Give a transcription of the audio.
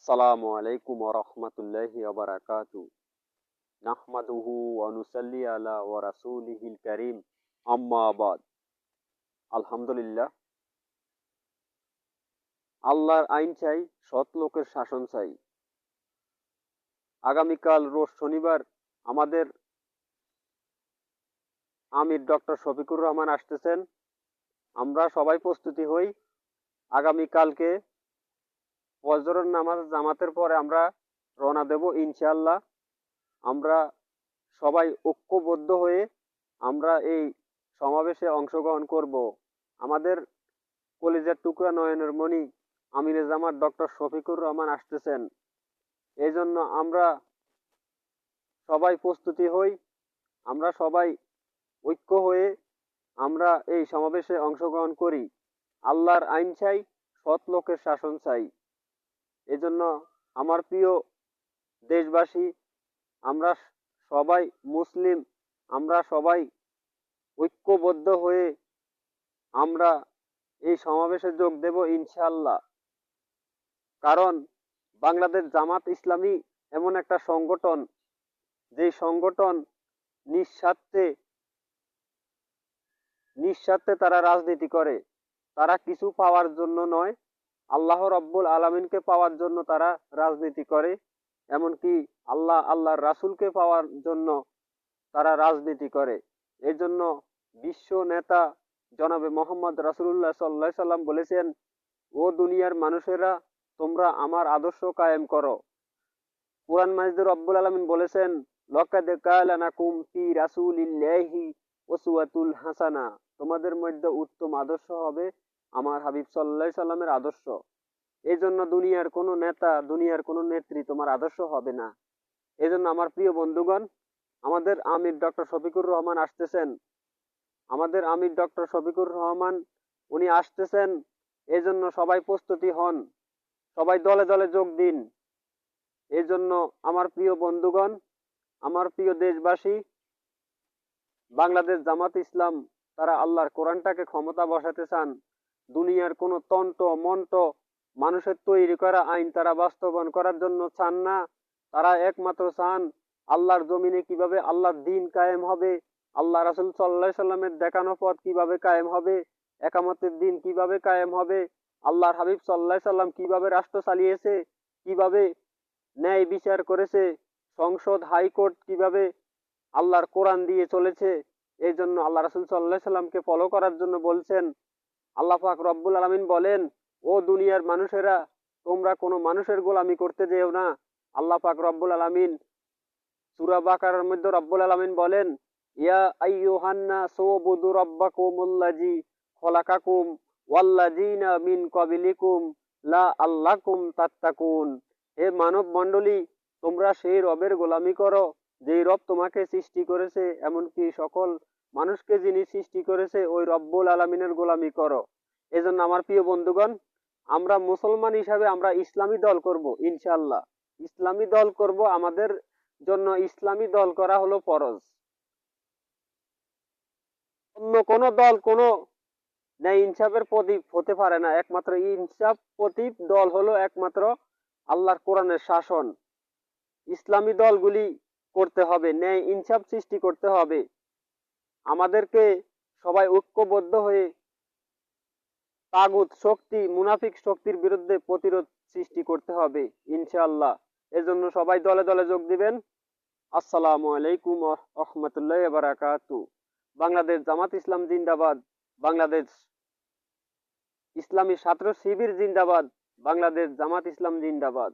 আসসালামু আলাইকুম ওয়া রাহমাতুল্লাহি ওয়া বারাকাতুহু। নাহমাদুহু ওয়া নুসাল্লি আলা ওয়া রাসূলিহিল কারীম। আম্মা বাদ। আলহামদুলিল্লাহ। আল্লাহর আইন চাই, সৎ লোকের শাসন চাই। আগামীকাল রোজ শনিবার আমাদের আমির ডক্টর শফিকুর রহমান আসতেছেন। আমরা সবাই প্রস্তুতি হই। আগামীকালকে ফজরের নামাজ জামাতের পরে আমরা রওনা দেব ইনশাআল্লাহ। আমরা সবাই ঐক্যবদ্ধ হয়ে আমরা এই সমাবেশে অংশগ্রহণ করব। আমাদের কলিজার টুকরা নয়নের মণি আমিরে জামাত ডক্টর শফিকুর রহমান আসতেছেন। এই জন্য আমরা সবাই প্রস্তুতি হই। আমরা সবাই ঐক্য হয়ে আমরা এই সমাবেশে অংশগ্রহণ করি। আল্লাহর আইন চাই, সৎ লোকের শাসন চাই। এজন্য আমার প্রিয় দেশবাসী, আমরা সবাই মুসলিম, আমরা সবাই ঐক্যবদ্ধ হয়ে আমরা এই সমাবেশে যোগ দেব ইনশাআল্লাহ। কারণ বাংলাদেশ জামাত ইসলামী এমন একটা সংগঠন, যে সংগঠন নিঃস্বার্থে তারা রাজনীতি করে। তারা কিছু পাওয়ার জন্য নয়, আল্লাহ রব্বুল আলামিনকে পাওয়ার জন্য তারা রাজনীতি করে। এমনকি আল্লাহর রাসূলকে পাওয়ার জন্য তারা রাজনীতি করে। এই জন্য বিশ্ব নেতা জনাবে মোহাম্মদ রাসূলুল্লাহ সাল্লাল্লাহু আলাইহি সাল্লাম বলেছেন, ও দুনিয়ার মানুষেরা, তোমরা আমার আদর্শ কায়েম করো। কুরআন মাজিদে রব্বুল আলামিন বলেছেন, লাকাদ কানা লাকুম ফি রাসূলিল্লাহি উসওয়াতুল হাসানা। তোমাদের মধ্যে উত্তম আদর্শ হবে আমার হাবিব সাল্লাল্লাহু আলাইহি সাল্লামের আদর্শ। এই জন্য দুনিয়ার কোনো নেতা, দুনিয়ার কোনো নেত্রী তোমার আদর্শ হবে না। এই জন্য আমার প্রিয় বন্ধুগণ, আমাদের আমির ডক্টর শফিকুর রহমান আসতেছেন। আমাদের আমির ডক্টর শফিকুর রহমান উনি আসতেছেন। এই জন্য সবাই প্রস্তুতি হন, সবাই দলে দলে যোগ দিন। এই জন্য আমার প্রিয় বন্ধুগণ, আমার প্রিয় দেশবাসী, বাংলাদেশ জামাত ইসলাম তারা আল্লাহর কোরআনটাকে ক্ষমতা বসাতে চান। দুনিয়ার কোনো তন্ত্র মন্ত্র, মানুষের তৈরি করা আইন তারা বাস্তবায়ন করার জন্য চান না। তারা একমাত্র চান আল্লাহর জমিনে কিভাবে আল্লাহর দ্বীন কায়েম হবে, আল্লাহ রাসূল সাল্লাল্লাহু আলাইহি সাল্লামের দেখানো পথ কিভাবে কায়েম হবে, একামতের দিন কিভাবে কায়েম হবে, আল্লাহর হাবিব সাল্লাল্লাহু আলাইহি সাল্লাম কিভাবে রাষ্ট্র চালিয়েছে, কিভাবে ন্যায় বিচার করেছে, সংসদ হাইকোর্ট কিভাবে আল্লাহর কোরআন দিয়ে চলেছে। এই জন্য আল্লাহ রাসূল সাল্লাল্লাহু আলাইহি সাল্লামকে ফলো করার জন্য বলছেন। আল্লাহ পাক রব্বুল আলামিন বলেন, ও দুনিয়ার মানুষেরা, তোমরা কোনো মানুষের গোলামি করতে যেও না। আল্লাহ পাক রব্বুল আলামিন সূরা বাকারার মধ্যে রব্বুল আলামিন বলেন, ইয়া আইয়ুহান নাসু উবুদু রাব্বাকুমুল্লাযী খলাকাকুম ওয়াল্লাযীনা মিন ক্বাবলিকুম লাআল্লাকুম তাত্তাকুন। হে মানব মণ্ডলী, তোমরা সেই রবের গোলামি করো যেই রব তোমাকে সৃষ্টি করেছে, এমনকি সকল মানুষকে যিনি সৃষ্টি করেছে ওই রব্বুল আলামিনের গোলামি করো। এজন্য আমার প্রিয় বন্ধুগণ, আমরা মুসলমান হিসাবে আমরা ইসলামী দল করব ইনশাআল্লাহ। ইসলামী দল করব, আমাদের জন্য ইসলামী দল করা হলো ফরজ। অন্য কোন দল কোন ন্যায় ইনসাফের প্রতীক হতে পারে না। একমাত্র ইনসাফ প্রতীক দল হলো একমাত্র আল্লাহর কোরআনের শাসন। ইসলামী দলগুলি করতে হবে, ন্যায় ইনসাফ সৃষ্টি করতে হবে। আমাদেরকে সবাই ঐক্যবদ্ধ হয়ে তাগুত শক্তি, মুনাফিক শক্তির বিরুদ্ধে প্রতিরোধ সৃষ্টি করতে হবে ইনশাআল্লাহ। এজন্য সবাই দলে দলে যোগ দিবেন। আসসালামু আলাইকুম ওয়া রাহমাতুল্লাহি ওয়া বারাকাতুহু। বাংলাদেশ জামাত ইসলাম জিন্দাবাদ, বাংলাদেশ ইসলামী ছাত্র শিবির জিন্দাবাদ, বাংলাদেশ জামাত ইসলাম জিন্দাবাদ।